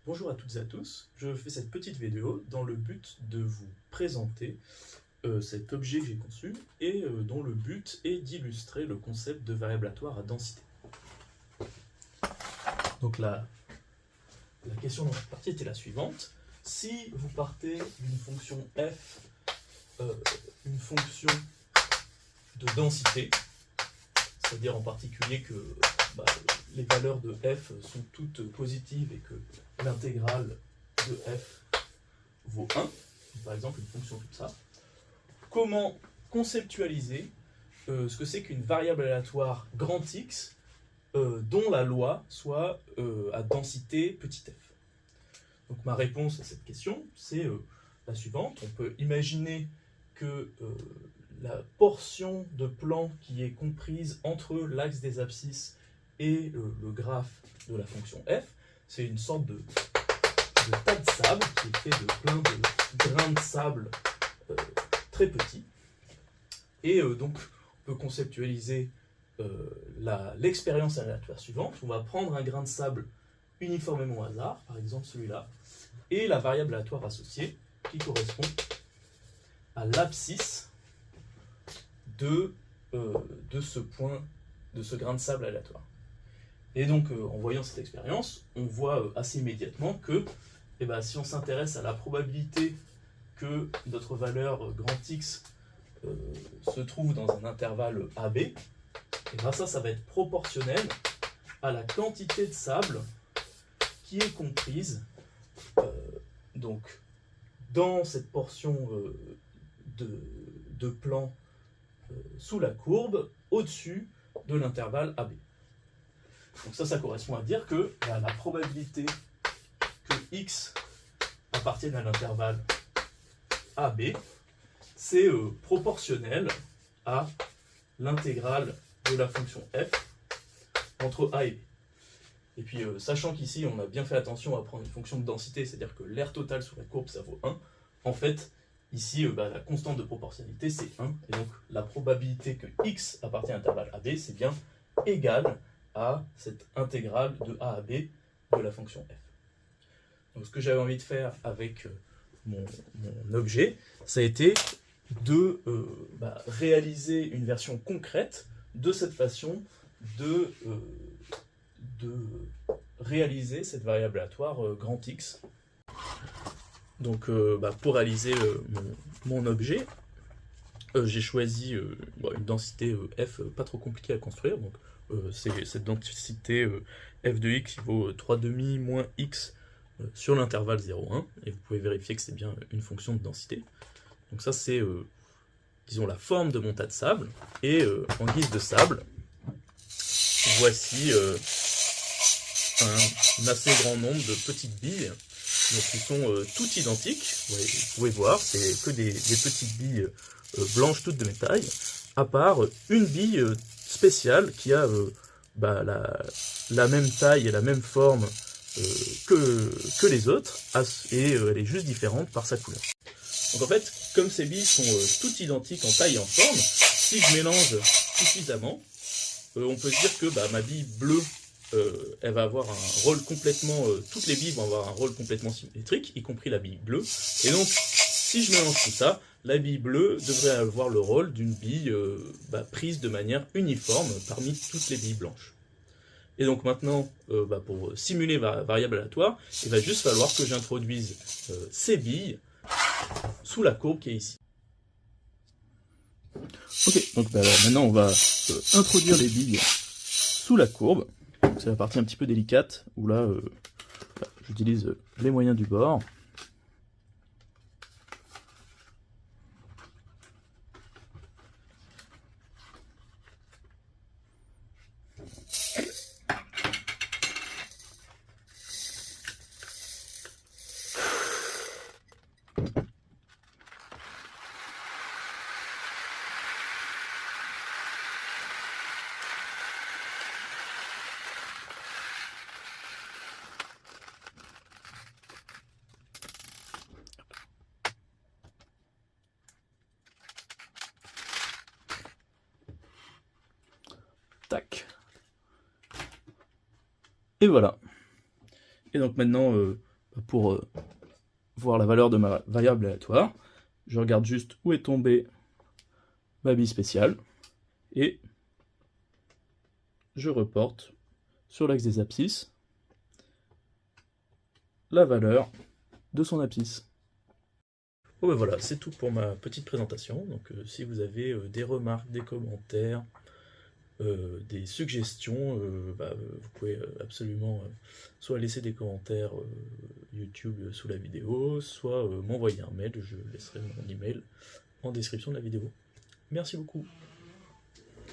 Bonjour à toutes et à tous, je fais cette petite vidéo dans le but de vous présenter cet objet que j'ai conçu et dont le but est d'illustrer le concept de variable aléatoire à densité. Donc la question dans cette partie était la suivante. Si vous partez d'une fonction f, une fonction de densité, c'est-à-dire en particulier que les valeurs de f sont toutes positives et que l'intégrale de f vaut 1, par exemple une fonction comme ça, comment conceptualiser ce que c'est qu'une variable aléatoire grand X dont la loi soit à densité petit f. Donc ma réponse à cette question, c'est la suivante. On peut imaginer que la portion de plan qui est comprise entre l'axe des abscisses et le graphe de la fonction f, c'est une sorte de tas de sable qui est fait de plein de grains de sable très petits. Et donc, on peut conceptualiser l'expérience aléatoire suivante. On va prendre un grain de sable uniformément au hasard, par exemple celui-là, et la variable aléatoire associée qui correspond à l'abscisse de ce point, de ce grain de sable aléatoire. Et donc, en voyant cette expérience, on voit assez immédiatement que si on s'intéresse à la probabilité que notre valeur grand X se trouve dans un intervalle AB, et ça va être proportionnel à la quantité de sable qui est comprise donc dans cette portion de plan sous la courbe au-dessus de l'intervalle AB. Donc ça correspond à dire que la probabilité que X appartienne à l'intervalle AB, c'est proportionnel à l'intégrale de la fonction f entre A et B. Et puis, sachant qu'ici, on a bien fait attention à prendre une fonction de densité, c'est-à-dire que l'aire totale sur la courbe, ça vaut 1, en fait, ici, la constante de proportionnalité, c'est 1, et donc la probabilité que x appartient à l'intervalle AB, c'est bien égal à cette intégrale de A à B de la fonction f. Donc, ce que j'avais envie de faire avec mon objet, ça a été de réaliser une version concrète de cette façon de réaliser cette variable aléatoire grand X. Donc pour réaliser mon objet, j'ai choisi une densité f pas trop compliquée à construire. Donc c'est cette densité f de x qui vaut 3,5 moins x sur l'intervalle 0,1, et vous pouvez vérifier que c'est bien une fonction de densité. Donc ça c'est, disons, la forme de mon tas de sable, et en guise de sable, voici un assez grand nombre de petites billes, donc qui sont toutes identiques. Vous pouvez voir, c'est que des petites billes blanches toutes de même taille, à part une bille spéciale qui a la même taille et la même forme que les autres, et elle est juste différente par sa couleur. Donc en fait, comme ces billes sont toutes identiques en taille et en forme, si je mélange suffisamment, on peut se dire que ma bille bleue, elle va avoir un rôle complètement, toutes les billes vont avoir un rôle complètement symétrique, y compris la bille bleue. Et donc, si je mélange tout ça, la bille bleue devrait avoir le rôle d'une bille prise de manière uniforme parmi toutes les billes blanches. Et donc maintenant, pour simuler variable aléatoire, il va juste falloir que j'introduise ces billes sous la courbe qui est ici. Ok, donc maintenant on va introduire les billes sous la courbe. C'est la partie un petit peu délicate, où là, j'utilise les moyens du bord. Et voilà. Et donc maintenant, pour voir la valeur de ma variable aléatoire, je regarde juste où est tombée ma bille spéciale, et je reporte sur l'axe des abscisses la valeur de son abscisse. Bon ben voilà, c'est tout pour ma petite présentation. Donc si vous avez des remarques, des commentaires, des suggestions, vous pouvez absolument soit laisser des commentaires YouTube sous la vidéo, soit m'envoyer un mail, je laisserai mon email en description de la vidéo. Merci beaucoup.